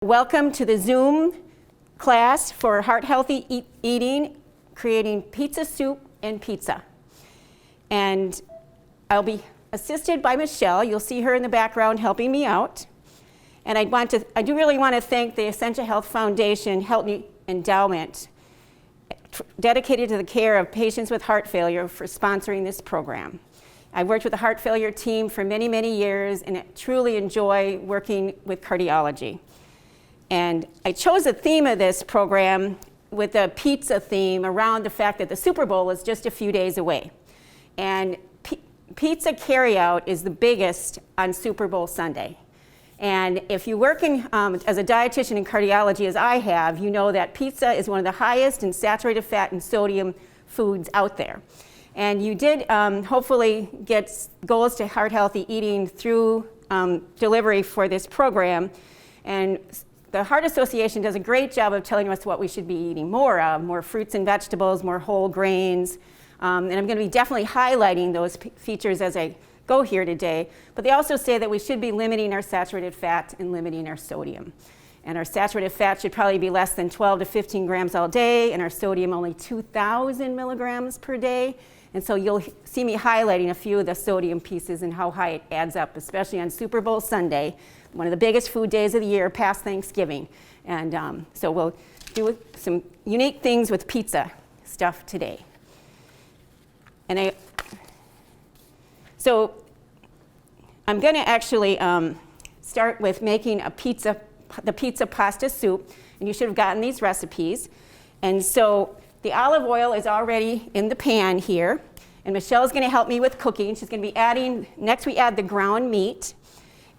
Welcome to the Zoom class for heart healthy eating, creating pizza soup and pizza. And I'll be assisted by Michelle. You'll see her in the background helping me out. And I do really want to thank the Essentia Health Foundation Help Me Endowment, dedicated to the care of patients with heart failure, for sponsoring this program. I've worked with the heart failure team for many, many years, and I truly enjoy working with cardiology. And I chose the theme of this program with the pizza theme around the fact that the Super Bowl is just a few days away. And pizza carryout is the biggest on Super Bowl Sunday. And if you work as a dietitian in cardiology, as I have, you know that pizza is one of the highest in saturated fat and sodium foods out there. And you did hopefully get goals to heart healthy eating through delivery for this program. And the Heart Association does a great job of telling us what we should be eating more of, more fruits and vegetables, more whole grains. And I'm going to be definitely highlighting those features as I go here today. But they also say that we should be limiting our saturated fat and limiting our sodium. And our saturated fat should probably be less than 12 to 15 grams all day, and our sodium only 2,000 milligrams per day. And so you'll see me highlighting a few of the sodium pieces and how high it adds up, especially on Super Bowl Sunday, one of the biggest food days of the year past Thanksgiving. And so we'll do some unique things with pizza stuff today. So I'm going to actually start with making the pizza pasta soup, and you should have gotten these recipes. And so the olive oil is already in the pan here, and Michelle's going to help me with cooking. She's going to be adding, next we add the ground meat,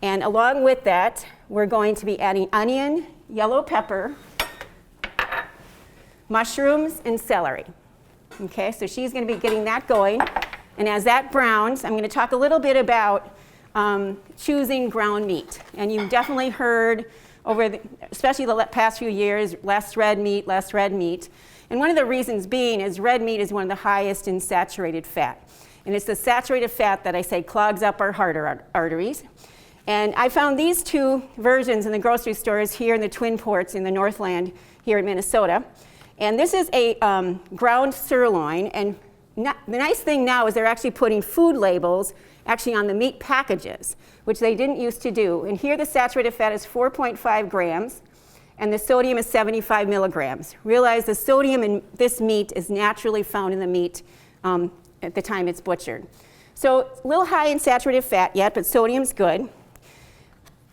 and along with that, we're going to be adding onion, yellow pepper, mushrooms, and celery. Okay, so she's going to be getting that going, and as that browns, I'm going to talk a little bit about choosing ground meat. And you've definitely heard especially the past few years, less red meat. And one of the reasons being is red meat is one of the highest in saturated fat. And it's the saturated fat that I say clogs up our heart arteries. And I found these two versions in the grocery stores here in the Twin Ports in the Northland here in Minnesota. And this is a ground sirloin. And the nice thing now is they're actually putting food labels actually on the meat packages, which they didn't used to do. And here the saturated fat is 4.5 grams. And the sodium is 75 milligrams. Realize the sodium in this meat is naturally found in the meat at the time it's butchered. So a little high in saturated fat yet, but sodium's good.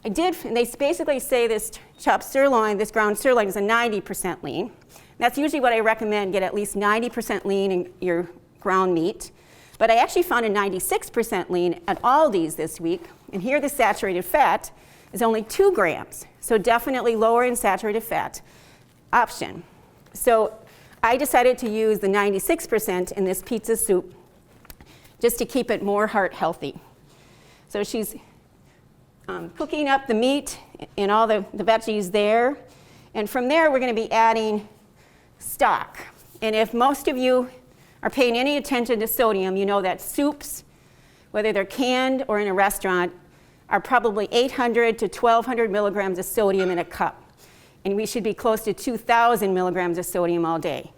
And they basically say this chopped sirloin, this ground sirloin is a 90% lean. That's usually what I recommend, get at least 90% lean in your ground meat. But I actually found a 96% lean at Aldi's this week. And here the saturated fat is only 2 grams. So definitely lower in saturated fat option. So I decided to use the 96% in this pizza soup just to keep it more heart healthy. So she's cooking up the meat and all the veggies there. And from there, we're going to be adding stock. And if most of you are paying any attention to sodium, you know that soups, whether they're canned or in a restaurant, are probably 800 to 1,200 milligrams of sodium in a cup. And we should be close to 2,000 milligrams of sodium all day.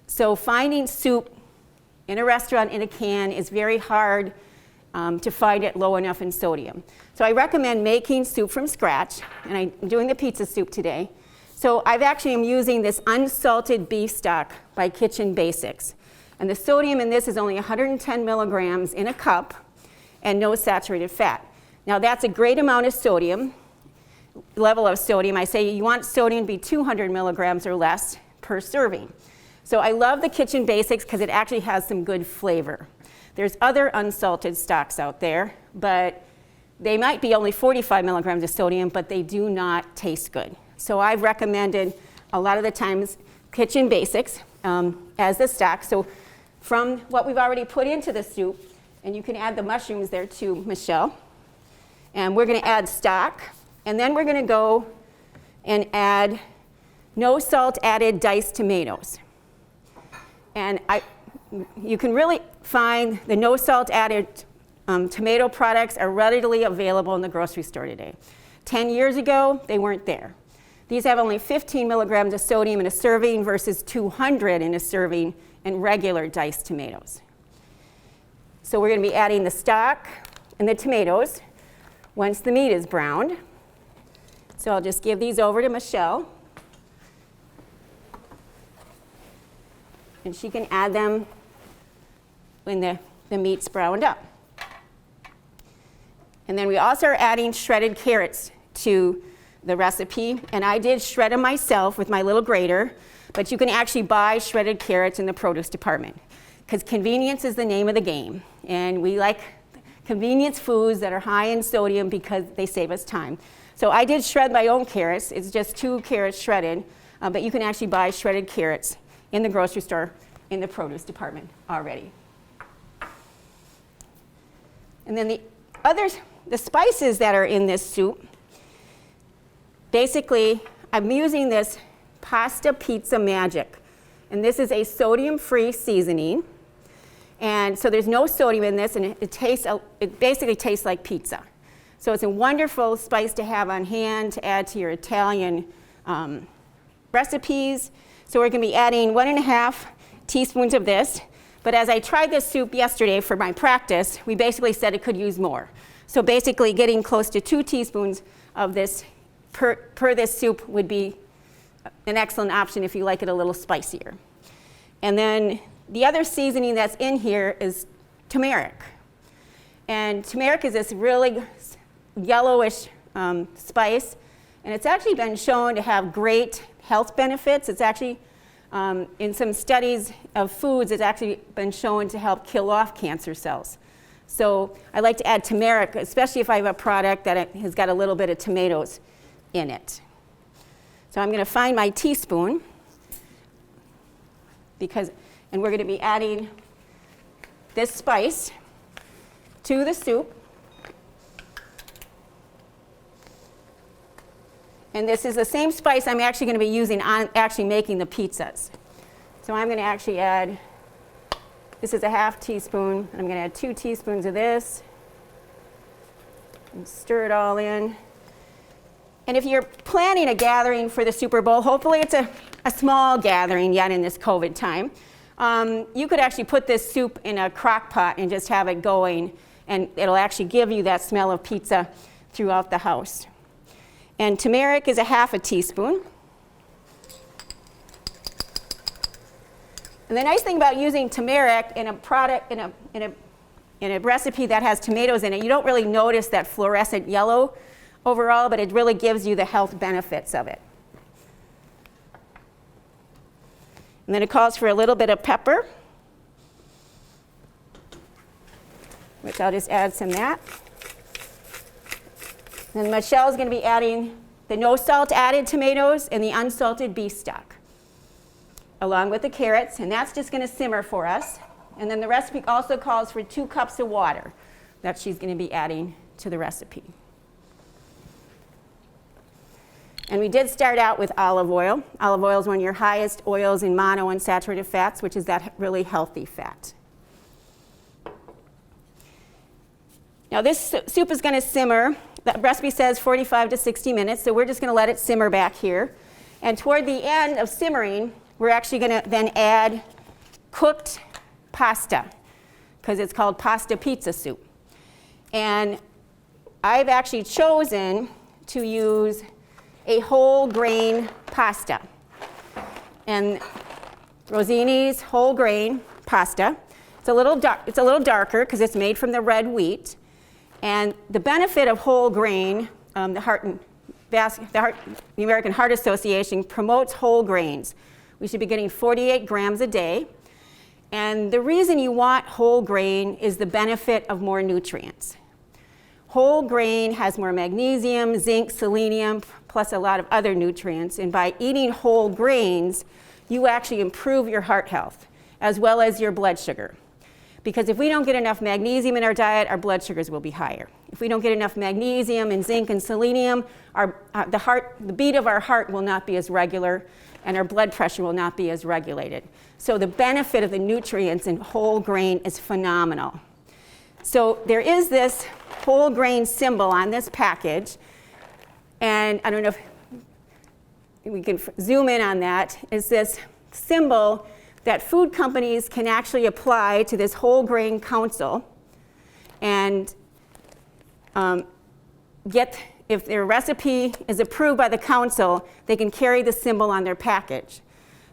So finding soup in a restaurant in a can is very hard to find it low enough in sodium. So I recommend making soup from scratch, and I'm doing the pizza soup today. So I am using this unsalted beef stock by Kitchen Basics. And the sodium in this is only 110 milligrams in a cup and no saturated fat. Now that's a great amount of sodium, level of sodium. I say you want sodium to be 200 milligrams or less per serving. So I love the Kitchen Basics because it actually has some good flavor. There's other unsalted stocks out there, but they might be only 45 milligrams of sodium, but they do not taste good. So I've recommended a lot of the times Kitchen Basics as the stock. So from what we've already put into the soup, and you can add the mushrooms there too, Michelle. And we're going to add stock, and then we're going to go and add no salt added diced tomatoes. And you can really find the no salt added tomato products are readily available in the grocery store today. 10 years ago, they weren't there. These have only 15 milligrams of sodium in a serving versus 200 in a serving in regular diced tomatoes. So we're going to be adding the stock and the tomatoes once the meat is browned. So I'll just give these over to Michelle. And she can add them when the meat's browned up. And then we also are adding shredded carrots to the recipe. And I did shred them myself with my little grater, but you can actually buy shredded carrots in the produce department, because convenience is the name of the game. And we like convenience foods that are high in sodium because they save us time. So I did shred my own carrots. It's just 2 carrots shredded, but you can actually buy shredded carrots in the grocery store in the produce department already. And then the spices that are in this soup, basically I'm using this Pasta Pizza Magic. And this is a sodium-free seasoning. And so there's no sodium in this, and it basically tastes like pizza. So it's a wonderful spice to have on hand to add to your Italian recipes. So we're going to be adding 1.5 teaspoons of this. But as I tried this soup yesterday for my practice, we basically said it could use more. So basically getting close to 2 teaspoons of this per this soup would be an excellent option if you like it a little spicier. And then the other seasoning that's in here is turmeric. And turmeric is this really yellowish spice, and it's actually been shown to have great health benefits. It's actually, in some studies of foods, it's actually been shown to help kill off cancer cells. So I like to add turmeric, especially if I have a product that has got a little bit of tomatoes in it. So I'm going to find my teaspoon, and we're going to be adding this spice to the soup. And this is the same spice I'm actually going to be using on actually making the pizzas. So I'm going to actually add, this is a 1/2 teaspoon, and I'm going to add 2 teaspoons of this, and stir it all in. And if you're planning a gathering for the Super Bowl, hopefully it's a small gathering yet in this COVID time, you could actually put this soup in a crock pot and just have it going, and it'll actually give you that smell of pizza throughout the house. And turmeric is a 1/2 teaspoon. And the nice thing about using turmeric in a product, in a recipe that has tomatoes in it, you don't really notice that fluorescent yellow overall, but it really gives you the health benefits of it. And then it calls for a little bit of pepper, which I'll just add some of that. Then Michelle's going to be adding the no salt added tomatoes and the unsalted beef stock, along with the carrots, and that's just going to simmer for us. And then the recipe also calls for 2 cups of water that she's going to be adding to the recipe. And we did start out with olive oil. Olive oil is one of your highest oils in monounsaturated fats, which is that really healthy fat. Now this soup is going to simmer. The recipe says 45 to 60 minutes, so we're just going to let it simmer back here. And toward the end of simmering, we're actually going to then add cooked pasta, because it's called pasta pizza soup. And I've actually chosen to use a whole grain pasta. And Rosini's whole grain pasta. It's a little darker because it's made from the red wheat. And the benefit of whole grain, the American Heart Association promotes whole grains. We should be getting 48 grams a day. And the reason you want whole grain is the benefit of more nutrients. Whole grain has more magnesium, zinc, selenium, plus a lot of other nutrients. And by eating whole grains, you actually improve your heart health, as well as your blood sugar. Because if we don't get enough magnesium in our diet, our blood sugars will be higher. If we don't get enough magnesium and zinc and selenium, the beat of our heart will not be as regular, and our blood pressure will not be as regulated. So the benefit of the nutrients in whole grain is phenomenal. So there is this whole grain symbol on this package, and I don't know if we can zoom in on that, is this symbol that food companies can actually apply to this whole grain council and if their recipe is approved by the council, they can carry the symbol on their package.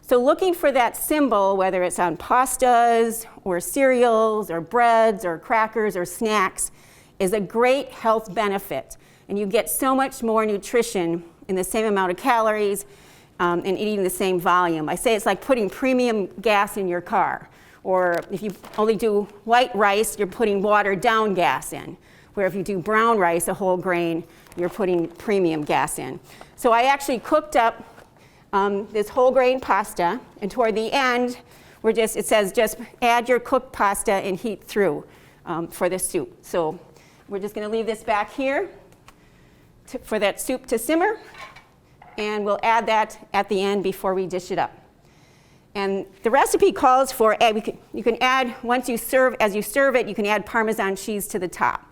So looking for that symbol, whether it's on pastas or cereals or breads or crackers or snacks, is a great health benefit. And you get so much more nutrition in the same amount of calories and eating the same volume. I say it's like putting premium gas in your car. Or if you only do white rice, you're putting watered down gas in. Where if you do brown rice, a whole grain, you're putting premium gas in. So I actually cooked up this whole grain pasta, and toward the end, it says just add your cooked pasta and heat through for the soup. So we're just going to leave this back here for that soup to simmer, and we'll add that at the end before we dish it up. And the recipe calls for, you can add, as you serve it, you can add Parmesan cheese to the top.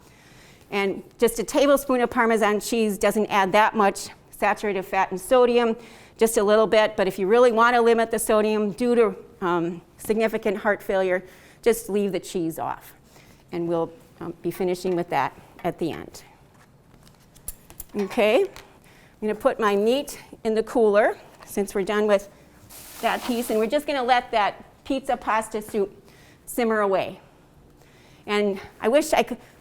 And just a tablespoon of Parmesan cheese doesn't add that much saturated fat and sodium, just a little bit. But if you really want to limit the sodium due to significant heart failure, just leave the cheese off. And we'll be finishing with that at the end. Okay, I'm going to put my meat in the cooler since we're done with that piece, and we're just going to let that pizza pasta soup simmer away. And I wish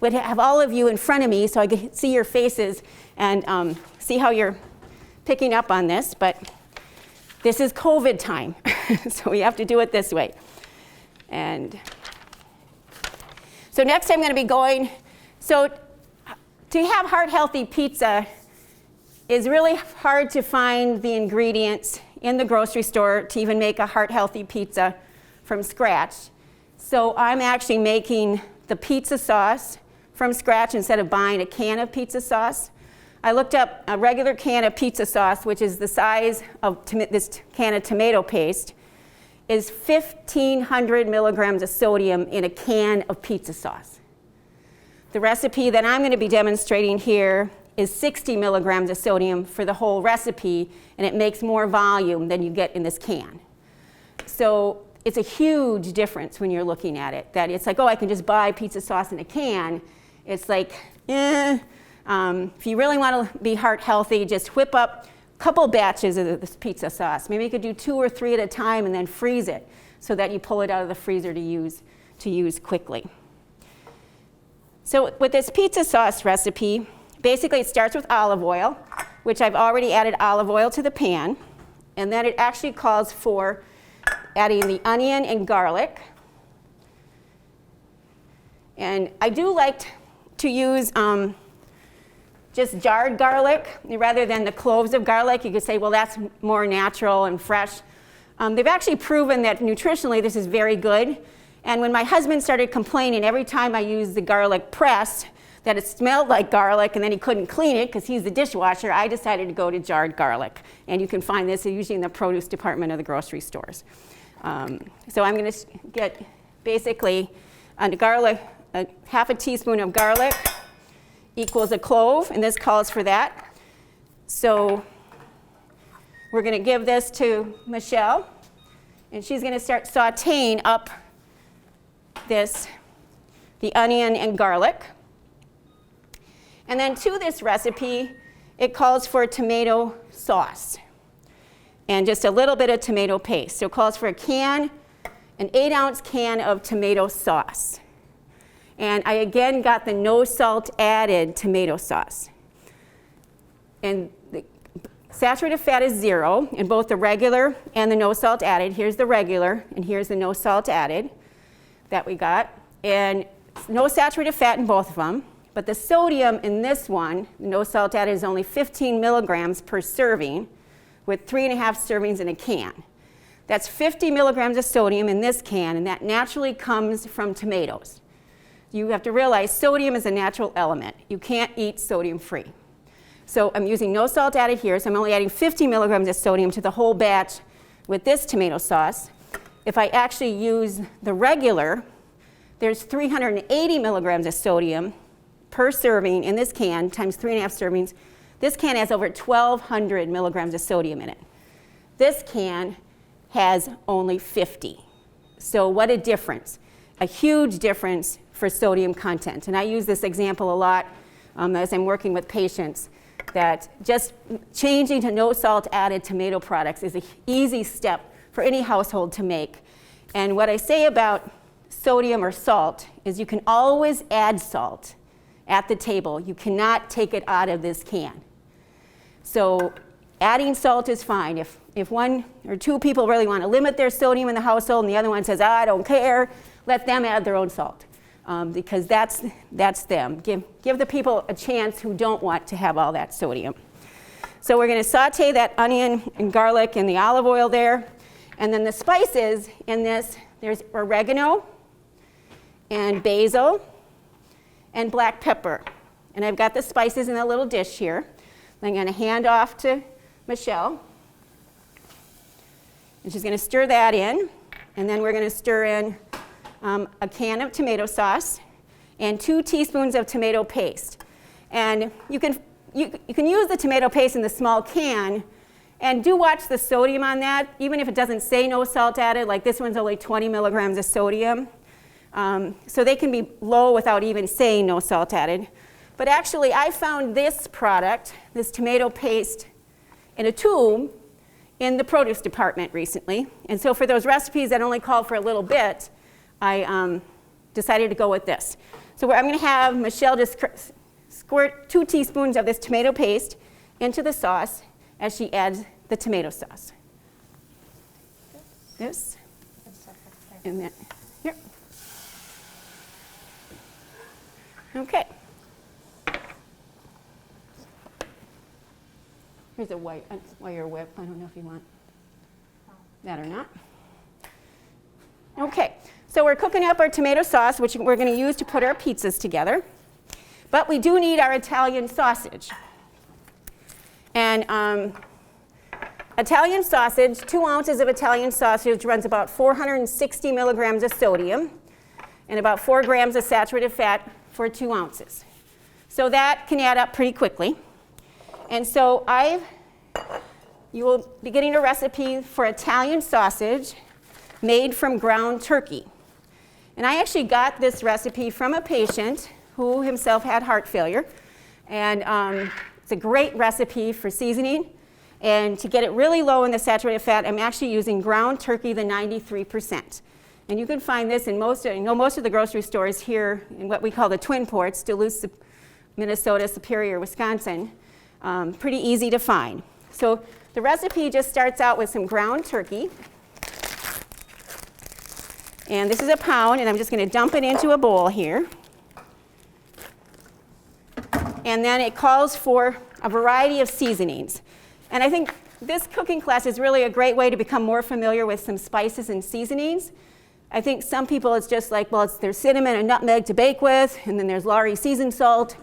would have all of you in front of me so I could see your faces and see how you're picking up on this, but this is COVID time, so we have to do it this way. And so next I'm going to be going, so to have heart-healthy pizza is really hard to find the ingredients in the grocery store to even make a heart-healthy pizza from scratch. So I'm actually making the pizza sauce from scratch instead of buying a can of pizza sauce. I looked up a regular can of pizza sauce, which is the size of this can of tomato paste, is 1,500 milligrams of sodium in a can of pizza sauce. The recipe that I'm going to be demonstrating here is 60 milligrams of sodium for the whole recipe, and it makes more volume than you get in this can. So it's a huge difference when you're looking at it, that it's like, oh, I can just buy pizza sauce in a can. It's like, if you really want to be heart healthy, just whip up a couple batches of this pizza sauce. Maybe you could do 2 or 3 at a time and then freeze it so that you pull it out of the freezer to use quickly. So with this pizza sauce recipe, basically it starts with olive oil, which I've already added olive oil to the pan, and then it actually calls for adding the onion and garlic. And I do like to use just jarred garlic rather than the cloves of garlic. You could say, well, that's more natural and fresh. They've actually proven that nutritionally this is very good. And when my husband started complaining every time I used the garlic press that it smelled like garlic and then he couldn't clean it because he's the dishwasher, I decided to go to jarred garlic. And you can find this usually in the produce department of the grocery stores. So I'm going to get basically half a teaspoon of garlic equals a clove, and this calls for that. So we're going to give this to Michelle, and she's going to start sauteing up the onion and garlic. And then to this recipe, it calls for tomato sauce and just a little bit of tomato paste. So it calls for an 8-ounce can of tomato sauce. And I again got the no salt added tomato sauce. And the saturated fat is 0 in both the regular and the no salt added. Here's the regular, and here's the no salt added that we got. And no saturated fat in both of them. But the sodium in this one, no salt added, is only 15 milligrams per serving, with 3.5 servings in a can. That's 50 milligrams of sodium in this can, and that naturally comes from tomatoes. You have to realize sodium is a natural element. You can't eat sodium-free. So I'm using no salt added here, so I'm only adding 50 milligrams of sodium to the whole batch with this tomato sauce. If I actually use the regular, there's 380 milligrams of sodium per serving in this can, times 3.5 servings. This can has over 1,200 milligrams of sodium in it. This can has only 50. So what a difference. A huge difference for sodium content. And I use this example a lot as I'm working with patients, that just changing to no salt added tomato products is an easy step for any household to make. And what I say about sodium or salt is you can always add salt at the table. You cannot take it out of this can. So adding salt is fine. If one or two people really want to limit their sodium in the household and the other one says, I don't care, let them add their own salt. Because that's them. Give the people a chance who don't want to have all that sodium. So we're going to saute that onion and garlic and the olive oil there. And then the spices in this, there's oregano and basil and black pepper. And I've got the spices in a little dish here. I'm going to hand off to Michelle. And she's going to stir that in. And then we're going to stir in a can of tomato sauce and 2 teaspoons of tomato paste. And you can use the tomato paste in the small can, and do watch the sodium on that, even if it doesn't say no salt added, like this one's only 20 milligrams of sodium. So they can be low without even saying no salt added. But actually, I found this product, this tomato paste, in a tube in the produce department recently. And so for those recipes that only call for a little bit, I decided to go with this. So I'm going to have Michelle just squirt 2 teaspoons of this tomato paste into the sauce as she adds the tomato sauce. This. And then here. Okay. Here's a wire whip. I don't know if you want that or not. Okay, so we're cooking up our tomato sauce, which we're going to use to put our pizzas together. But we do need our Italian sausage. And Italian sausage, 2 ounces of Italian sausage runs about 460 milligrams of sodium and about 4 grams of saturated fat for 2 ounces. So that can add up pretty quickly. And so you will be getting a recipe for Italian sausage made from ground turkey. And I actually got this recipe from a patient who himself had heart failure. And it's a great recipe for seasoning. And to get it really low in the saturated fat, I'm actually using ground turkey, the 93%. And you can find this in most of the grocery stores here in what we call the Twin Ports, Duluth, Minnesota, Superior, Wisconsin. Pretty easy to find. So the recipe just starts out with some ground turkey. And this is a pound, and I'm just going to dump it into a bowl here. And then it calls for a variety of seasonings. And I think this cooking class is really a great way to become more familiar with some spices and seasonings. I think some people it's just like, well, there's cinnamon and nutmeg to bake with, and then there's Lawry seasoned salt.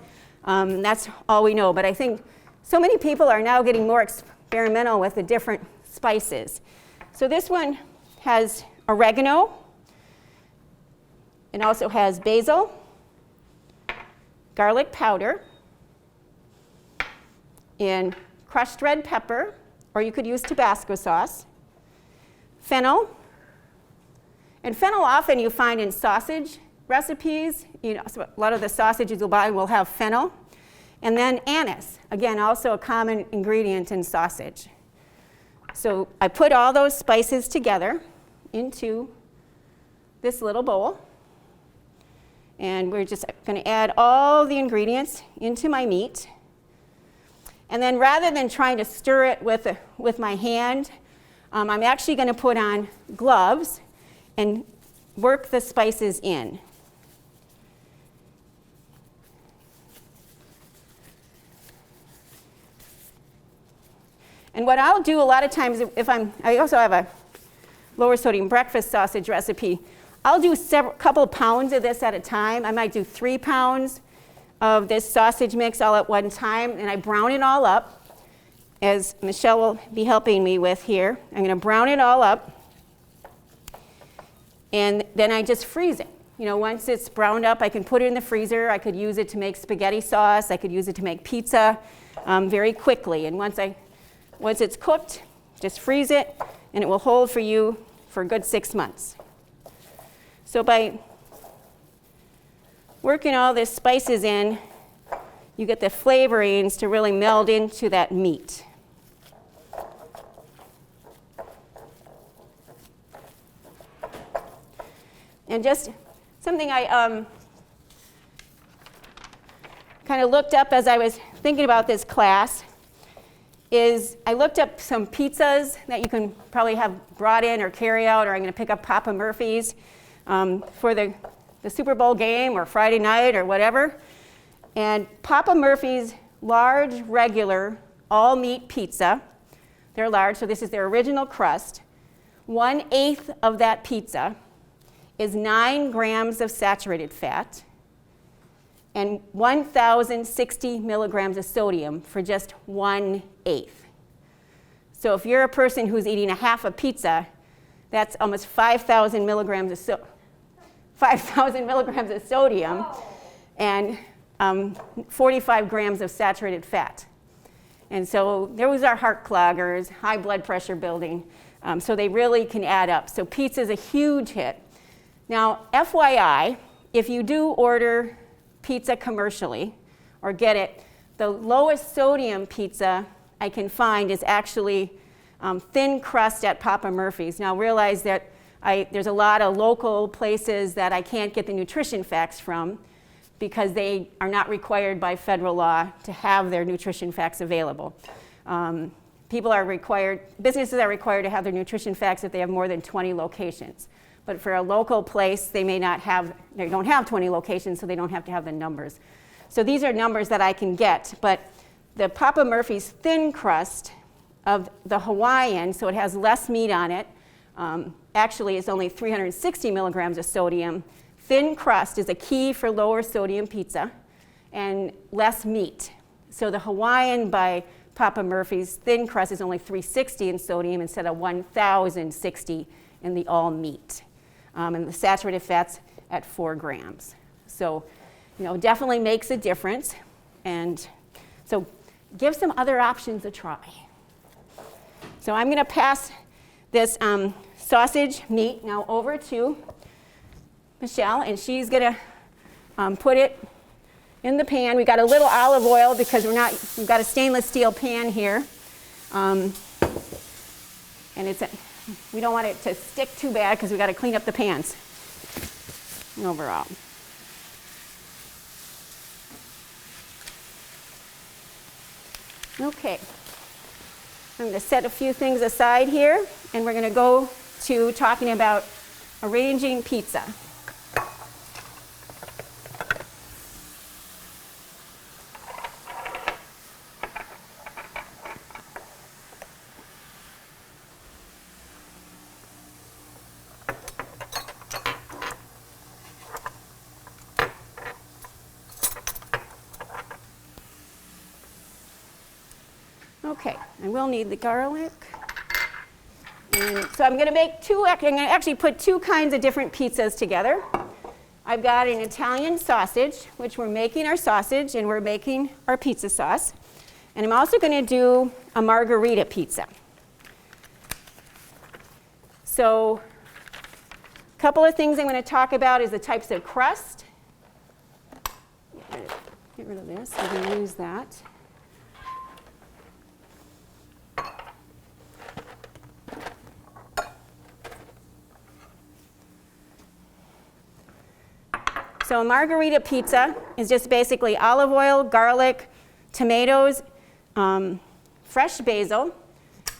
That's all we know. But I think so many people are now getting more experimental with the different spices. So this one has oregano. It also has basil, garlic powder, and crushed red pepper, or you could use Tabasco sauce, fennel. And fennel often you find in sausage recipes. So a lot of the sausages you'll buy will have fennel. And then anise, again, also a common ingredient in sausage. So I put all those spices together into this little bowl. And we're just going to add all the ingredients into my meat. And then rather than trying to stir it with my hand, I'm actually going to put on gloves and work the spices in. And what I'll do a lot of times, I also have a lower sodium breakfast sausage recipe. I'll do a couple pounds of this at a time. I might do 3 pounds of this sausage mix all at one time, and I brown it all up, as Michelle will be helping me with here. I'm going to brown it all up, and then I just freeze it. Once it's browned up, I can put it in the freezer. I could use it to make spaghetti sauce. I could use it to make pizza very quickly. And once it's cooked, Just freeze it, and it will hold for you for a good 6 months. So by working all the spices in, you get the flavorings to really meld into that meat. And just something I kind of looked up as I was thinking about this class is I looked up some pizzas that you can probably have brought in or carry out, or I'm going to pick up Papa Murphy's for the Super Bowl game or Friday night or whatever. And Papa Murphy's large, regular, all-meat pizza, they're large, so this is their original crust. 1/8 of that pizza is 9 grams of saturated fat and 1,060 milligrams of sodium for just 1/8. So if you're a person who's eating a half a pizza, that's almost 5,000 milligrams of 5,000 milligrams of sodium and 45 grams of saturated fat. And so those are heart cloggers, high blood pressure building. So they really can add up. So pizza is a huge hit. Now, FYI, if you do order pizza commercially or get it, the lowest sodium pizza I can find is actually thin crust at Papa Murphy's. Now realize that there's a lot of local places that I can't get the nutrition facts from because they are not required by federal law to have their nutrition facts available. Businesses are required to have their nutrition facts if they have more than 20 locations. But for a local place, they don't have 20 locations, so they don't have to have the numbers. So these are numbers that I can get, but the Papa Murphy's thin crust of the Hawaiian, so it has less meat on it, actually is only 360 milligrams of sodium. Thin crust is a key for lower sodium pizza and less meat. So the Hawaiian by Papa Murphy's thin crust is only 360 in sodium instead of 1,060 in the all meat. And the saturated fat's at 4 grams. So, definitely makes a difference. And so give some other options a try. So I'm going to pass this sausage meat now over to Michelle, and she's going to put it in the pan. We got a little olive oil because we've got a stainless steel pan here. And we don't want it to stick too bad because we've got to clean up the pans overall. Okay, I'm going to set a few things aside here, and we're going to go to talking about arranging pizza. Okay, I will need the garlic. And so I'm going to make I'm going to actually put 2 kinds of different pizzas together. I've got an Italian sausage, which we're making our sausage and we're making our pizza sauce. And I'm also going to do a margarita pizza. So a couple of things I'm going to talk about is the types of crust. Get rid of this, I'm going to use that. So a margarita pizza is just basically olive oil, garlic, tomatoes, fresh basil,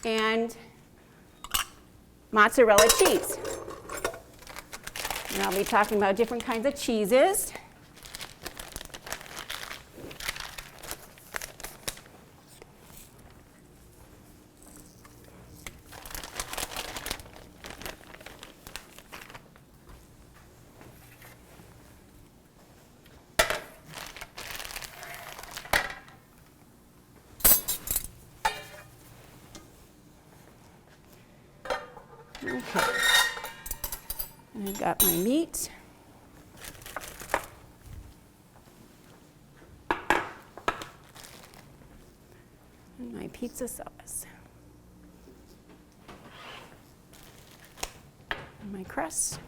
and mozzarella cheese. And I'll be talking about different kinds of cheeses. Okay, and I've got my meat. And my pizza sauce. on my crust.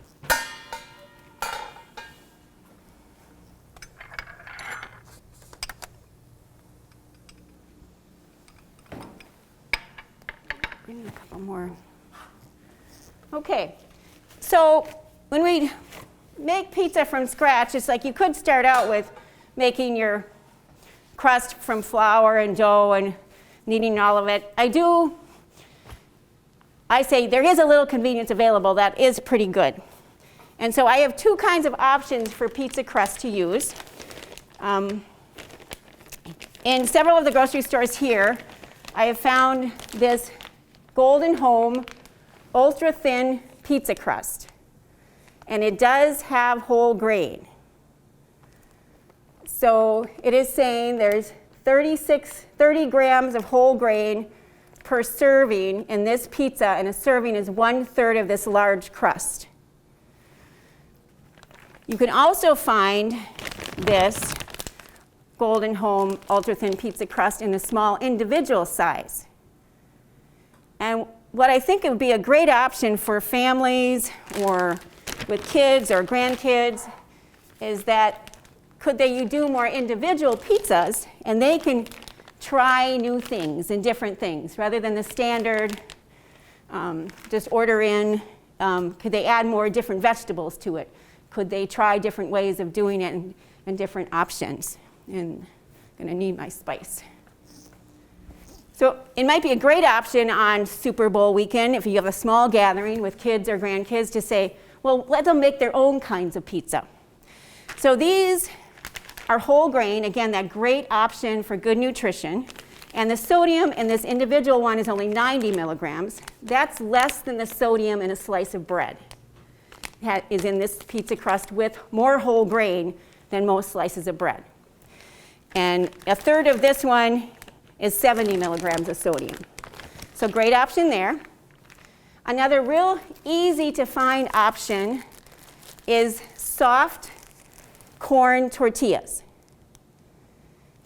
Bring in a couple more. Okay, so when we make pizza from scratch, it's like you could start out with making your crust from flour and dough and kneading all of it. I say there is a little convenience available that is pretty good. And so I have two kinds of options for pizza crust to use. In several of the grocery stores here, I have found this Golden Home ultra thin pizza crust. And it does have whole grain. So it is saying there's 30 grams of whole grain per serving in this pizza, and a serving is 1/3 of this large crust. You can also find this Golden Home ultra thin pizza crust in a small individual size. And what I think would be a great option for families or with kids or grandkids is that you do more individual pizzas, and they can try new things and different things rather than the standard just order in. Could they add more different vegetables to it? Could they try different ways of doing it and different options? And I'm going to need my spice. So it might be a great option on Super Bowl weekend if you have a small gathering with kids or grandkids to say, well, let them make their own kinds of pizza. So these are whole grain, again, that great option for good nutrition. And the sodium in this individual one is only 90 milligrams. That's less than the sodium in a slice of bread. That is in this pizza crust with more whole grain than most slices of bread. And 1/3 of this one is 70 milligrams of sodium. So great option there. Another real easy to find option is soft corn tortillas.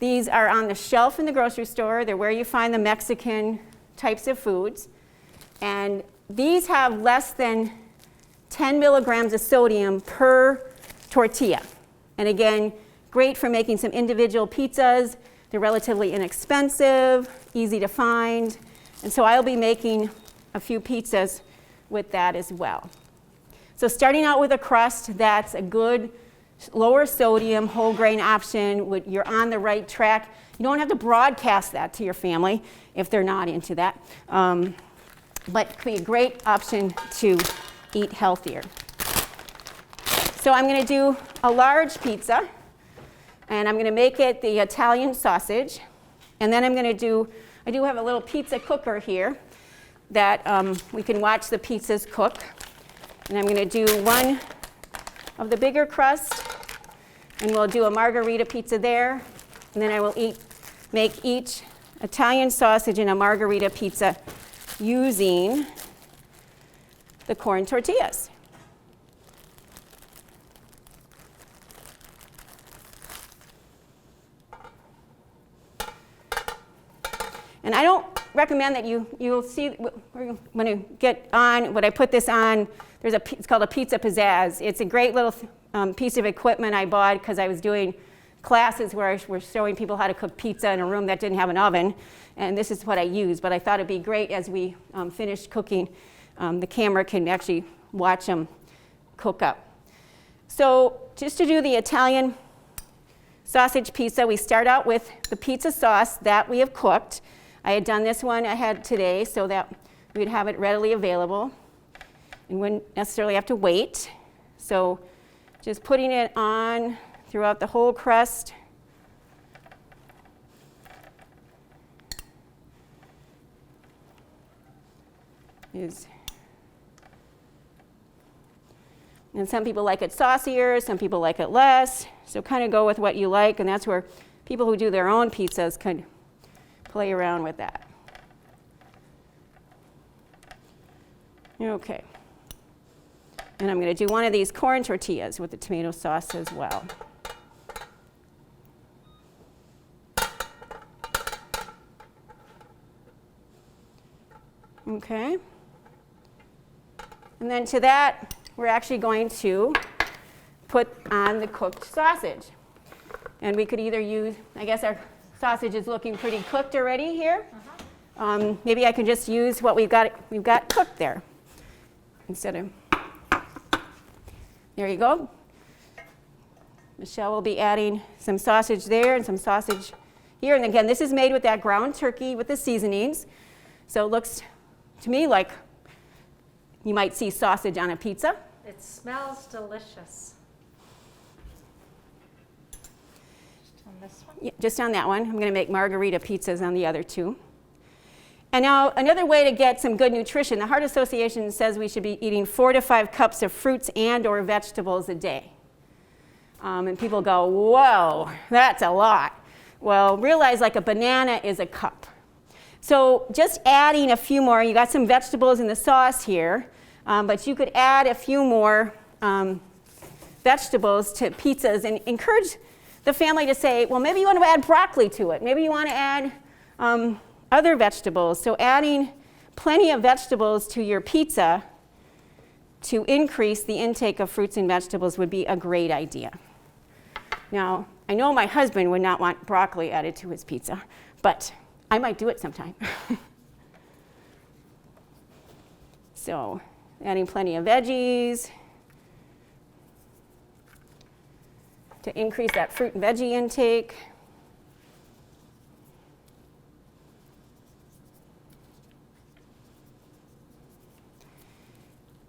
These are on the shelf in the grocery store. They're where you find the Mexican types of foods. And these have less than 10 milligrams of sodium per tortilla. And again, great for making some individual pizzas. They're relatively inexpensive, easy to find. And so I'll be making a few pizzas with that as well. So starting out with a crust that's a good lower sodium whole grain option, you're on the right track. You don't have to broadcast that to your family if they're not into that. But it could be a great option to eat healthier. So I'm going to do a large pizza, and I'm going to make it the Italian sausage. And then I'm going to I do have a little pizza cooker here that we can watch the pizzas cook. And I'm going to do one of the bigger crust, and we'll do a margarita pizza there. And then I will make each Italian sausage in a margarita pizza using the corn tortillas. And I don't recommend that you'll see when you get on, when I put this on, it's called a pizza pizzazz. It's a great little piece of equipment I bought because I was doing classes where I was showing people how to cook pizza in a room that didn't have an oven. And this is what I use, but I thought it'd be great as we finish cooking. The camera can actually watch them cook up. So just to do the Italian sausage pizza, we start out with the pizza sauce that we have cooked. I had done this one ahead today so that we'd have it readily available and wouldn't necessarily have to wait. So just putting it on throughout the whole crust. And some people like it saucier, some people like it less. So kind of go with what you like, and that's where people who do their own pizzas can play around with that. Okay. And I'm going to do one of these corn tortillas with the tomato sauce as well. Okay. And then to that, we're actually going to put on the cooked sausage. And we could either use, I guess our sausage is looking pretty cooked already here. Maybe I can just use what we've got cooked there. Instead of, there you go. Michelle will be adding some sausage there and some sausage here. And again, this is made with that ground turkey with the seasonings. So it looks to me like you might see sausage on a pizza. It smells delicious. Just on this one? Yeah, just on that one. I'm going to make margarita pizzas on the other two. And now another way to get some good nutrition, the Heart Association says we should be eating 4 to 5 cups of fruits and or vegetables a day. And people go, whoa, that's a lot. Well, realize like a banana is a cup. So just adding a few more, you got some vegetables in the sauce here, but you could add a few more vegetables to pizzas and encourage the family to say, well, maybe you want to add broccoli to it. Maybe you want to add other vegetables. So adding plenty of vegetables to your pizza to increase the intake of fruits and vegetables would be a great idea. Now, I know my husband would not want broccoli added to his pizza, but I might do it sometime. So, adding plenty of veggies to increase that fruit and veggie intake.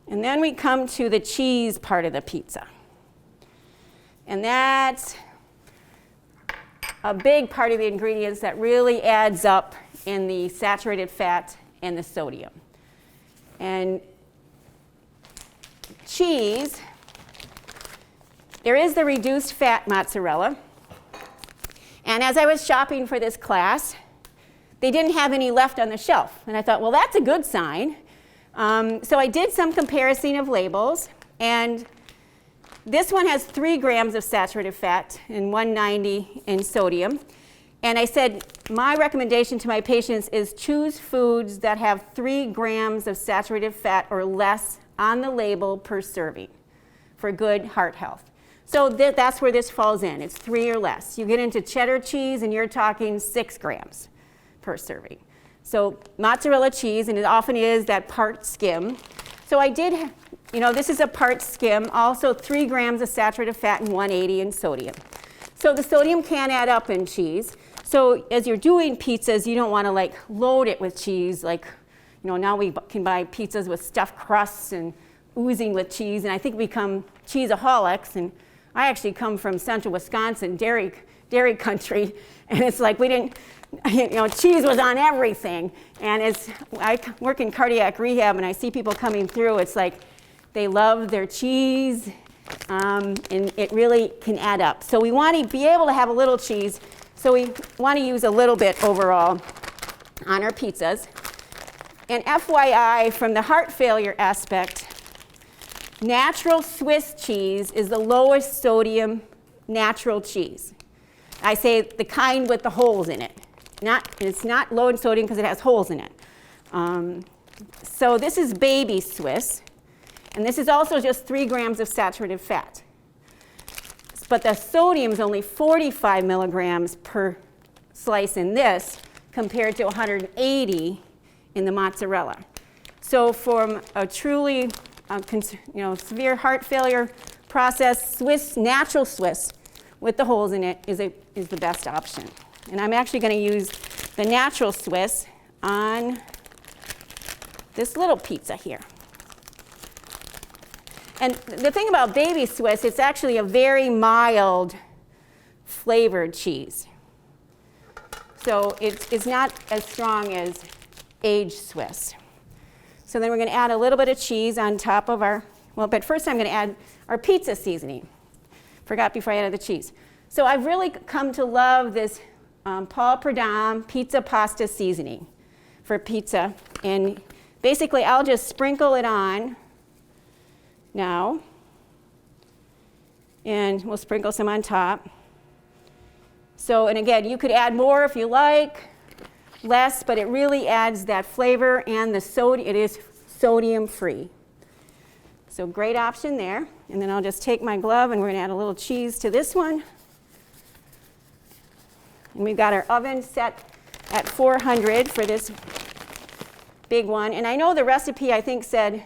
And then we come to the cheese part of the pizza. And that's a big part of the ingredients that really adds up in the saturated fat and the sodium. And cheese, there is the reduced fat mozzarella. And as I was shopping for this class, they didn't have any left on the shelf. And I thought, well, that's a good sign. So I did some comparison of labels, and this one has 3 grams of saturated fat and 190 in sodium. And I said, my recommendation to my patients is choose foods that have 3 grams of saturated fat or less on the label per serving for good heart health. So that's where this falls in. It's 3 or less. You get into cheddar cheese, and you're talking 6 grams per serving. So mozzarella cheese, and it often is that part skim. So I did, this is a part skim, also 3 grams of saturated fat and 180 in sodium. So the sodium can add up in cheese. So as you're doing pizzas, you don't want to load it with cheese. Now we can buy pizzas with stuffed crusts and oozing with cheese, and I think we become cheeseaholics. And I actually come from central Wisconsin, dairy country, and it's like we didn't. Cheese was on everything. And I work in cardiac rehab, and I see people coming through. It's like they love their cheese, and it really can add up. So we want to be able to have a little cheese. So we want to use a little bit overall on our pizzas. And FYI, from the heart failure aspect, natural Swiss cheese is the lowest sodium natural cheese. I say the kind with the holes in it. It's not low in sodium because it has holes in it. So this is baby Swiss, and this is also just 3 grams of saturated fat. But the sodium is only 45 milligrams per slice in this compared to 180 in the mozzarella. So from a truly severe heart failure process, natural Swiss with the holes in it is the best option. And I'm actually going to use the natural Swiss on this little pizza here. And the thing about baby Swiss, it's actually a very mild flavored cheese. So it's not as strong as aged Swiss. So then we're going to add a little bit of cheese on top of but first I'm going to add our pizza seasoning. Forgot before I added the cheese. So I've really come to love this Paul Prudhomme pizza pasta seasoning for pizza. And basically, I'll just sprinkle it on now. And we'll sprinkle some on top. So, and again, you could add more if you like, less, but it really adds that flavor and the sodium. It is sodium free. So great option there. And then I'll just take my glove and we're going to add a little cheese to this one. And we've got our oven set at 400 for this big one. And I know the recipe, I think, said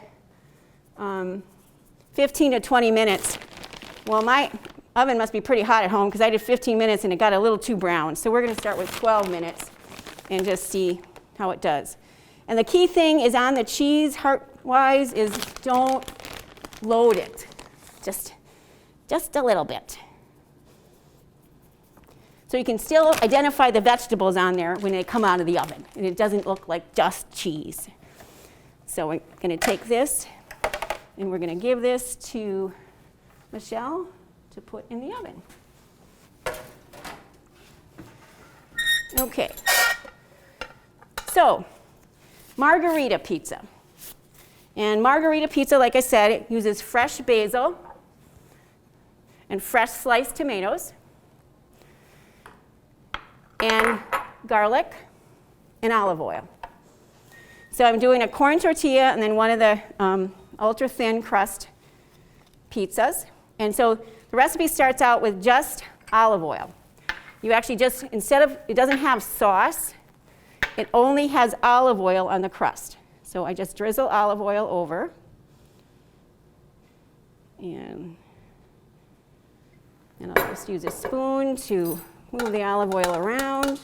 15 to 20 minutes. Well, my oven must be pretty hot at home because I did 15 minutes and it got a little too brown. So we're going to start with 12 minutes and just see how it does. And the key thing is on the cheese, heart-wise, is don't load it. Just a little bit. So you can still identify the vegetables on there when they come out of the oven. And it doesn't look like just cheese. So we're going to take this and we're going to give this to Michelle to put in the oven. Okay. So, margarita pizza. And margarita pizza, like I said, it uses fresh basil and fresh sliced tomatoes and garlic and olive oil. So I'm doing a corn tortilla and then one of the ultra thin crust pizzas. And so the recipe starts out with just olive oil. You actually just, instead of, it doesn't have sauce, it only has olive oil on the crust. So I just drizzle olive oil over. And I'll just use a spoon to move the olive oil around.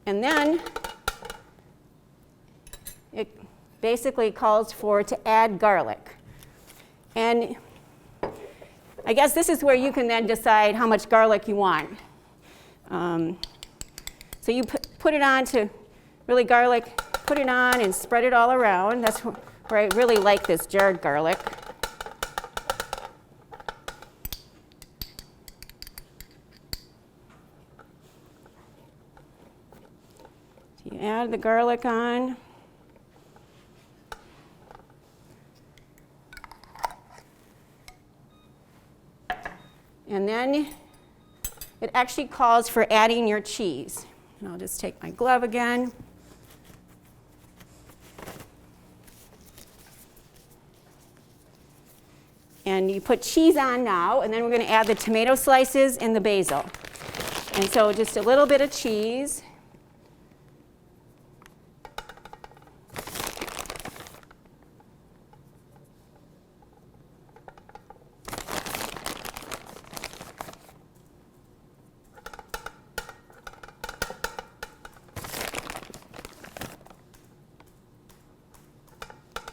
And then it basically calls for to add garlic. And I guess this is where you can then decide how much garlic you want. So you put it on to really garlic, put it on and spread it all around. That's where I really like this jarred garlic. So you add the garlic on. And then it actually calls for adding your cheese. And I'll just take my glove again. And you put cheese on now, and then we're going to add the tomato slices and the basil. And so just a little bit of cheese.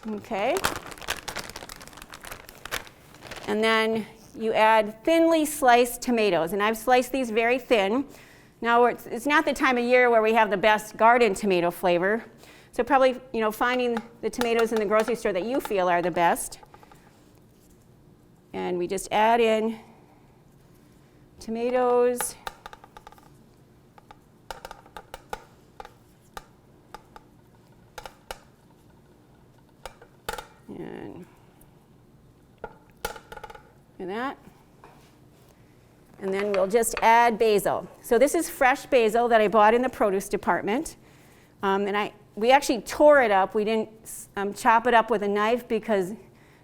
Okay. And then you add thinly sliced tomatoes. And I've sliced these very thin. Now, it's not the time of year where we have the best garden tomato flavor. So probably, finding the tomatoes in the grocery store that you feel are the best. And we just add in tomatoes. And that. And then we'll just add basil. So this is fresh basil that I bought in the produce department. We actually tore it up. We didn't chop it up with a knife because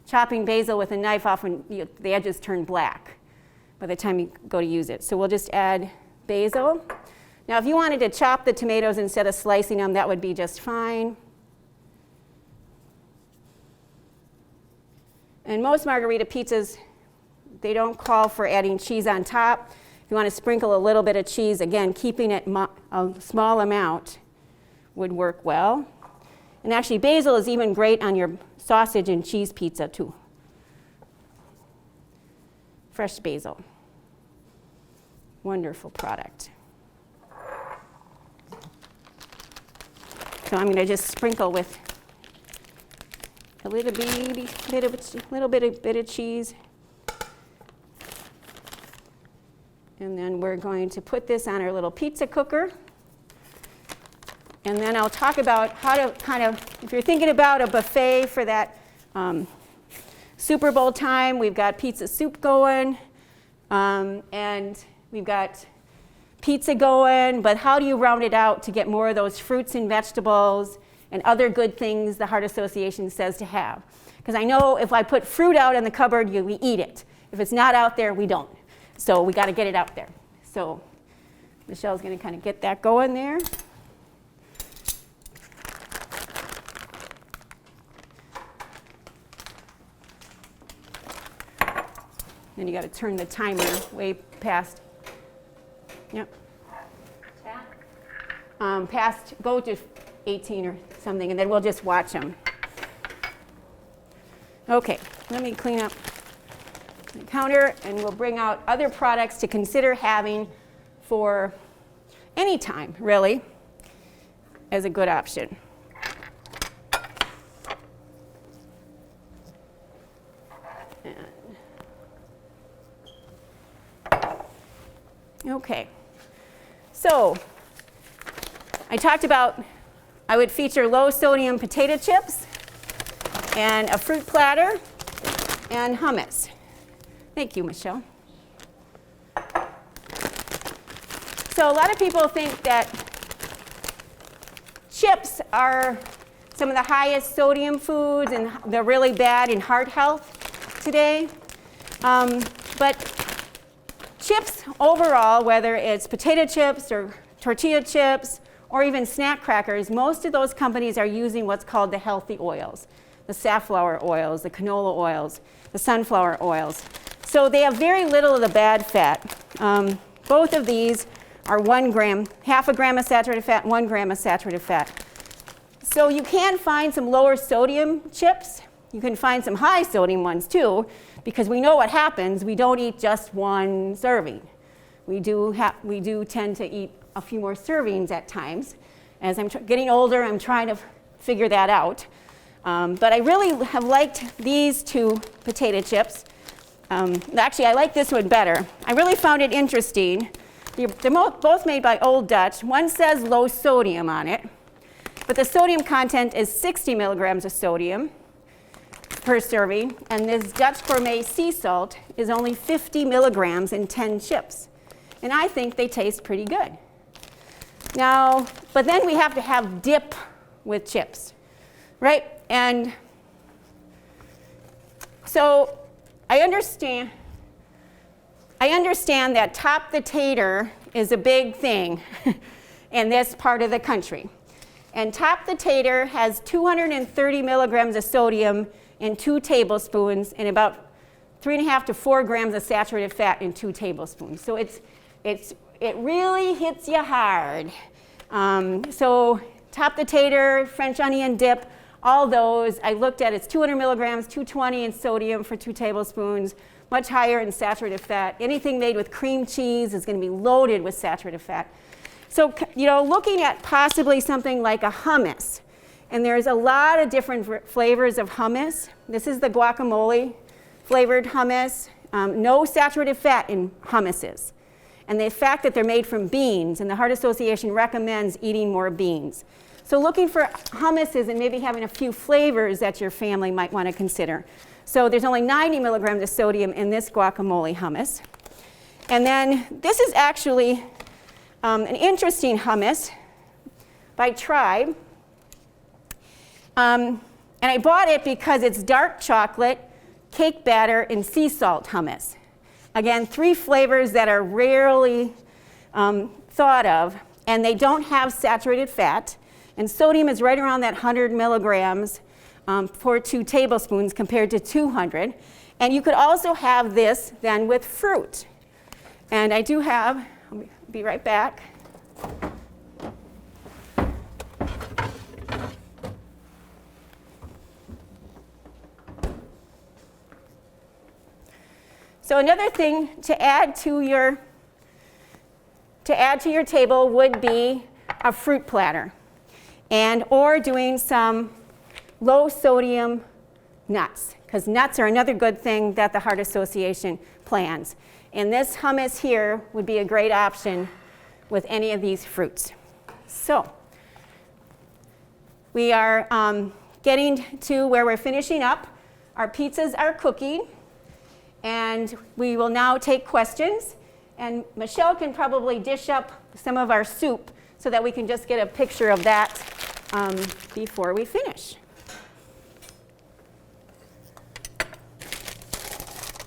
chopping basil with a knife often the edges turn black by the time you go to use it. So we'll just add basil. Now if you wanted to chop the tomatoes instead of slicing them, that would be just fine. And most margarita pizzas, they don't call for adding cheese on top. If you want to sprinkle a little bit of cheese, again, keeping it a small amount would work well. And actually, basil is even great on your sausage and cheese pizza, too. Fresh basil. Wonderful product. So I'm going to just sprinkle with a little bit of cheese. And then we're going to put this on our little pizza cooker. And then I'll talk about how to if you're thinking about a buffet for that Super Bowl time, we've got pizza soup going. And we've got pizza going, but how do you round it out to get more of those fruits and vegetables and other good things the Heart Association says to have? Because I know if I put fruit out in the cupboard, we eat it. If it's not out there, we don't. So we got to get it out there. So Michelle's going to kind of get that going there. Then you got to turn the timer way past. Yep. Past, go to 18 or something, and then we'll just watch them. Okay, let me clean up the counter, and we'll bring out other products to consider having for any time, really, as a good option. Okay, so I talked about I would feature low sodium potato chips and a fruit platter and hummus. Thank you, Michelle. So a lot of people think that chips are some of the highest sodium foods and they're really bad in heart health today. But chips overall, whether it's potato chips or tortilla chips or even snack crackers, most of those companies are using what's called the healthy oils, the safflower oils, the canola oils, the sunflower oils. So they have very little of the bad fat. Both of these are 1 gram, half a gram of saturated fat, 1 gram of saturated fat. So you can find some lower sodium chips. You can find some high sodium ones too, because we know what happens. We don't eat just 1 serving. We do tend to eat a few more servings at times. As I'm getting older, I'm trying to figure that out. But I really have liked these 2 potato chips. Actually, I like this one better. I really found it interesting. They're both made by Old Dutch. One says low sodium on it, but the sodium content is 60 milligrams of sodium per serving, and this Dutch Gourmet sea salt is only 50 milligrams in 10 chips. And I think they taste pretty good. Now, but then we have to have dip with chips, right? And so I understand that top the tater is a big thing in this part of the country. And top the tater has 230 milligrams of sodium in 2 tablespoons and about 3.5 to 4 grams of saturated fat in 2 tablespoons. So it really hits you hard. So top the tater, French onion dip, all those, I looked at, it's 200 milligrams, 220 in sodium for 2 tablespoons, much higher in saturated fat. Anything made with cream cheese is going to be loaded with saturated fat. So, looking at possibly something like a hummus, and there's a lot of different flavors of hummus. This is the guacamole flavored hummus. No saturated fat in hummuses. And the fact that they're made from beans, and the Heart Association recommends eating more beans. So looking for hummuses and maybe having a few flavors that your family might want to consider. So there's only 90 milligrams of sodium in this guacamole hummus. And then this is actually an interesting hummus by Tribe. And I bought it because it's dark chocolate, cake batter, and sea salt hummus. Again, 3 flavors that are rarely thought of, and they don't have saturated fat. And sodium is right around that 100 milligrams for 2 tablespoons compared to 200. And you could also have this then with fruit. And I do have, I'll be right back. So another thing to add to your table would be a fruit platter, or doing some low sodium nuts, because nuts are another good thing that the Heart Association plans. And this hummus here would be a great option with any of these fruits. So we are getting to where we're finishing up. Our pizzas are cooking. And we will now take questions. And Michelle can probably dish up some of our soup so that we can just get a picture of that before we finish.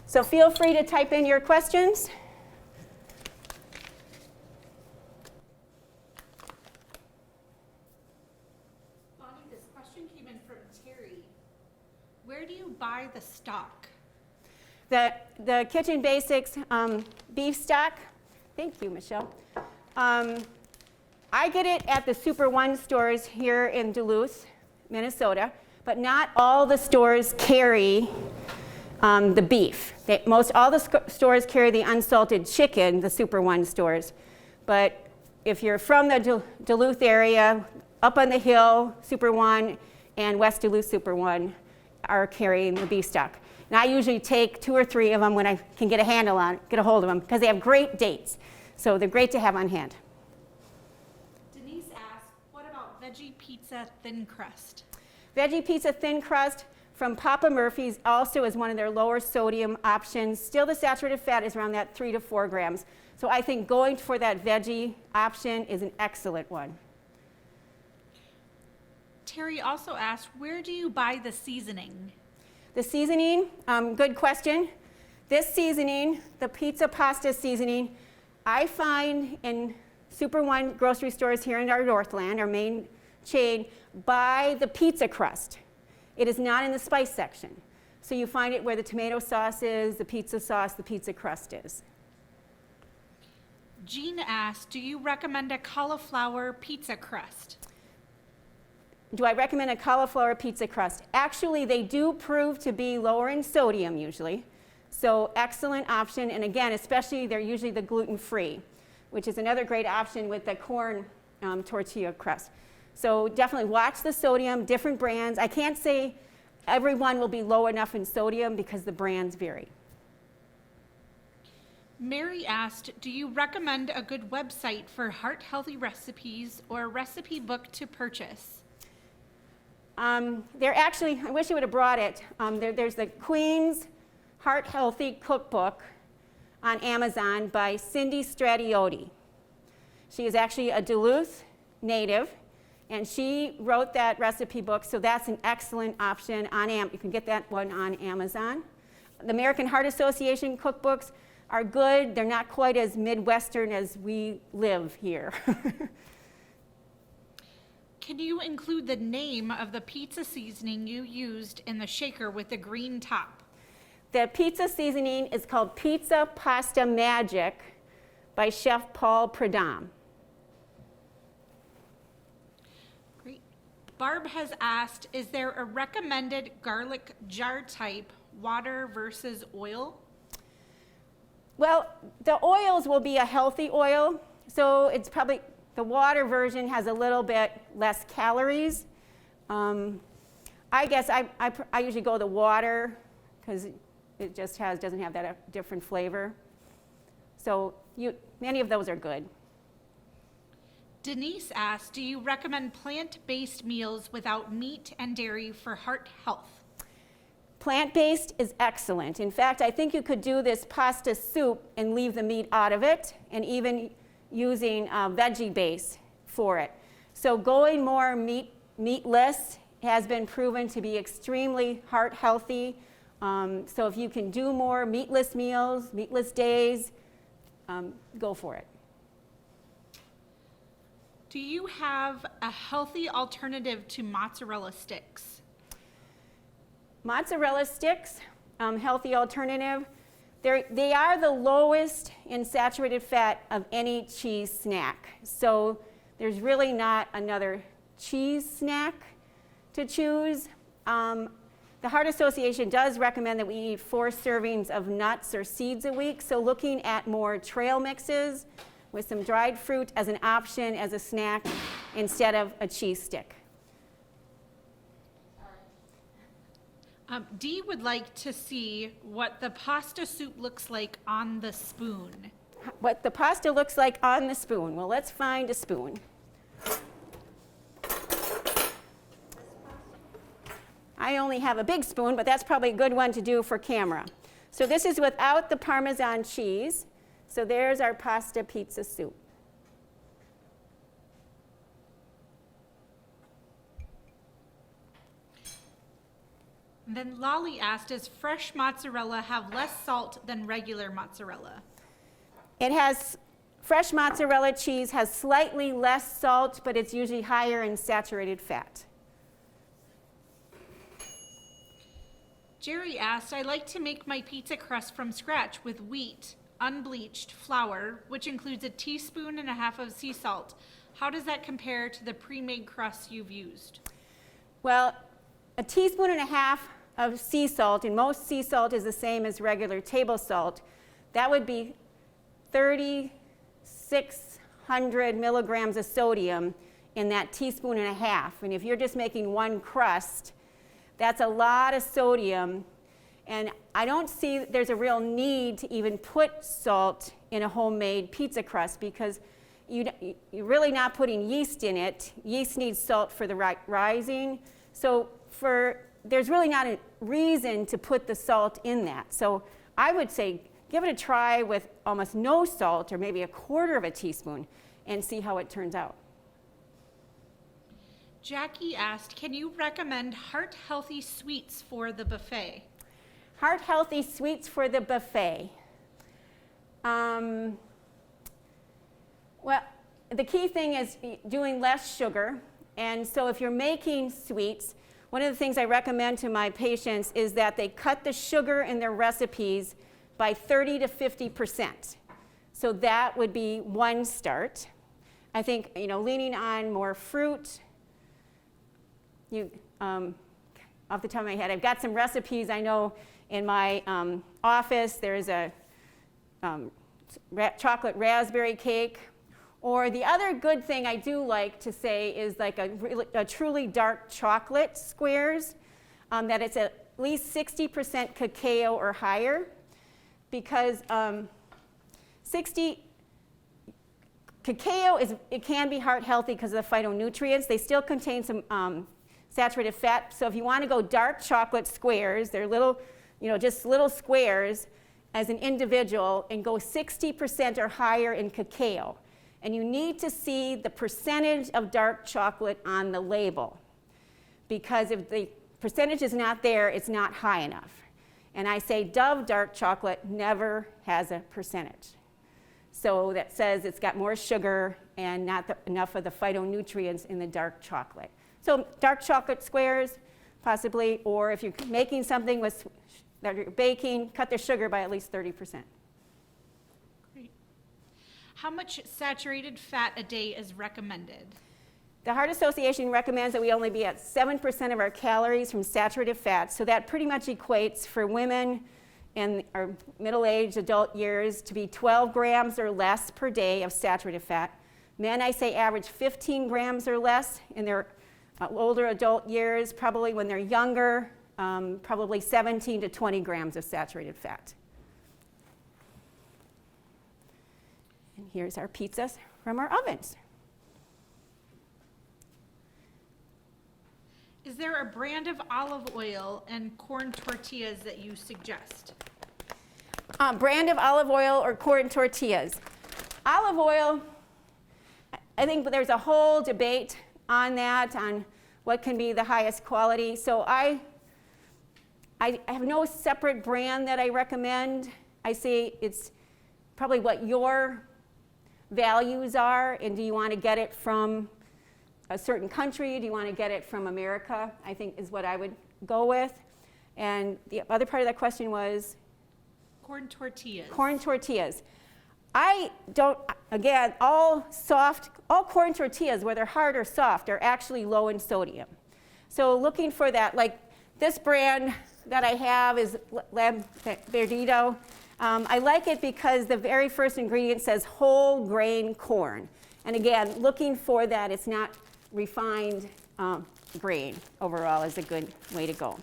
So feel free to type in your questions. Bonnie, this question came in from Terry. Where do you buy the stock? The Kitchen Basics beef stock. Thank you, Michelle. I get it at the Super One stores here in Duluth, Minnesota, but not all the stores carry the beef. All the stores carry the unsalted chicken, the Super One stores. But if you're from the Duluth area, up on the hill, Super One, and West Duluth Super One are carrying the beef stock. And I usually take 2 or 3 of them when I can get a handle on it, get a hold of them, because they have great dates. So they're great to have on hand. Denise asked, what about veggie pizza thin crust? Veggie pizza thin crust from Papa Murphy's also is one of their lower sodium options. Still the saturated fat is around that 3 to 4 grams. So I think going for that veggie option is an excellent one. Terry also asked, where do you buy the seasoning? The seasoning, good question. This seasoning, the pizza pasta seasoning, I find in Super One grocery stores here in our Northland, our main chain, by the pizza crust. It is not in the spice section. So you find it where the tomato sauce is, the pizza sauce, the pizza crust is. Jean asked, do you recommend a cauliflower pizza crust? Do I recommend a cauliflower pizza crust? Actually, they do prove to be lower in sodium usually. So excellent option, and again, especially they're usually the gluten-free, which is another great option with the corn tortilla crust. So definitely watch the sodium, different brands. I can't say everyone will be low enough in sodium because the brands vary. Mary asked, do you recommend a good website for heart-healthy recipes or a recipe book to purchase? They're actually, I wish you would have brought it. There's the Queen's Heart Healthy Cookbook on Amazon by Cindy Stradioti. She is actually a Duluth native, and she wrote that recipe book, so that's an excellent option on you can get that one on Amazon. The American Heart Association cookbooks are good. They're not quite as Midwestern as we live here. Can you include the name of the pizza seasoning you used in the shaker with the green top? The pizza seasoning is called Pizza Pasta Magic by Chef Paul Pradam. Great. Barb has asked, is there a recommended garlic jar type, water versus oil? Well, the oils will be a healthy oil, so it's probably, the water version has a little bit less calories. I guess I usually go the water because it just doesn't have that different flavor. So many of those are good. Denise asked, do you recommend plant-based meals without meat and dairy for heart health? Plant-based is excellent. In fact, I think you could do this pasta soup and leave the meat out of it, and even using veggie base for it. So going more meatless has been proven to be extremely heart healthy. So if you can do more meatless meals, meatless days, go for it. Do you have a healthy alternative to mozzarella sticks? Mozzarella sticks, healthy alternative. They are the lowest in saturated fat of any cheese snack. So there's really not another cheese snack to choose. The Heart Association does recommend that we eat 4 servings of nuts or seeds a week. So looking at more trail mixes with some dried fruit as an option as a snack instead of a cheese stick. Dee would like to see what the pasta soup looks like on the spoon. What the pasta looks like on the spoon. Well, let's find a spoon. I only have a big spoon, but that's probably a good one to do for camera. So this is without the Parmesan cheese. So there's our pasta pizza soup. And then Lolly asked, does fresh mozzarella have less salt than regular mozzarella? It has, fresh mozzarella cheese has slightly less salt, but it's usually higher in saturated fat. Jerry asked, I like to make my pizza crust from scratch with wheat, unbleached flour, which includes a teaspoon and a half of sea salt. How does that compare to the pre-made crusts you've used? Well, a teaspoon and a half of sea salt, and most sea salt is the same as regular table salt. That would be 3,600 milligrams of sodium in that teaspoon and a half. And if you're just making one crust, that's a lot of sodium. And I don't see there's a real need to even put salt in a homemade pizza crust because you're really not putting yeast in it. Yeast needs salt for the rising. So there's really not a reason to put the salt in that. So I would say give it a try with almost no salt or maybe a quarter of a teaspoon and see how it turns out. Jackie asked, can you recommend heart-healthy sweets for the buffet? Heart-healthy sweets for the buffet. Well, the key thing is doing less sugar. And so if you're making sweets, one of the things I recommend to my patients is that they cut the sugar in their recipes by 30 to 50%. So that would be one start. I think, leaning on more fruit. Off the top of my head, I've got some recipes I know in my office. There's a chocolate raspberry cake. Or the other good thing I do like to say is like a truly dark chocolate squares, that it's at least 60% cacao or higher, because cacao it can be heart healthy because of the phytonutrients. They still contain some saturated fat. So if you want to go dark chocolate squares, they're little, just little squares as an individual, and go 60% or higher in cacao. And you need to see the percentage of dark chocolate on the label, because if the percentage is not there, it's not high enough. And I say Dove dark chocolate never has a percentage. So that says it's got more sugar and not enough of the phytonutrients in the dark chocolate. So dark chocolate squares, possibly, or if you're making something that you're baking, cut the sugar by at least 30%. How much saturated fat a day is recommended? The Heart Association recommends that we only be at 7% of our calories from saturated fat. So that pretty much equates for women in our middle-aged adult years to be 12 grams or less per day of saturated fat. Men, I say, average 15 grams or less in their older adult years. Probably when they're younger, probably 17 to 20 grams of saturated fat. And here's our pizzas from our ovens. Is there a brand of olive oil and corn tortillas that you suggest? Brand of olive oil or corn tortillas. Olive oil, I think there's a whole debate on that, on what can be the highest quality. So I have no separate brand that I recommend. I say it's probably what your values are, and do you want to get it from a certain country? Do you want to get it from America? I think is what I would go with. And the other part of that question was? Corn tortillas. Corn tortillas. I don't, again, all corn tortillas, whether hard or soft, are actually low in sodium. So looking for that, like this brand that I have is Verdito. I like it because the very first ingredient says whole grain corn. And again, looking for that, it's not refined grain overall is a good way to go.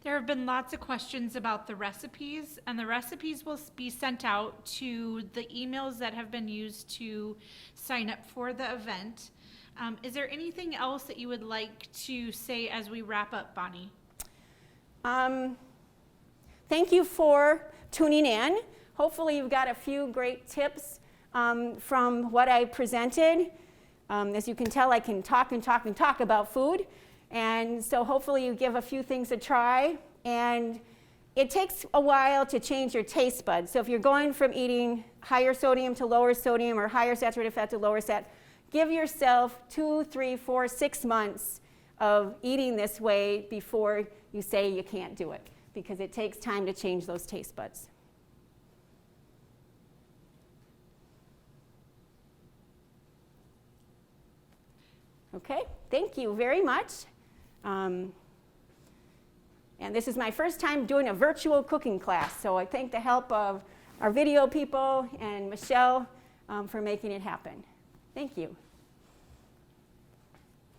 There have been lots of questions about the recipes, and the recipes will be sent out to the emails that have been used to sign up for the event. Is there anything else that you would like to say as we wrap up, Bonnie? Thank you for tuning in. Hopefully you've got a few great tips from what I presented. As you can tell, I can talk and talk and talk about food. And so hopefully you give a few things a try. And it takes a while to change your taste buds. So if you're going from eating higher sodium to lower sodium or higher saturated fat to lower sat, give yourself 2, 3, 4, 6 months of eating this way before you say you can't do it, because it takes time to change those taste buds. Okay, thank you very much. And this is my first time doing a virtual cooking class, so I thank the help of our video people and Michelle for making it happen. Thank you.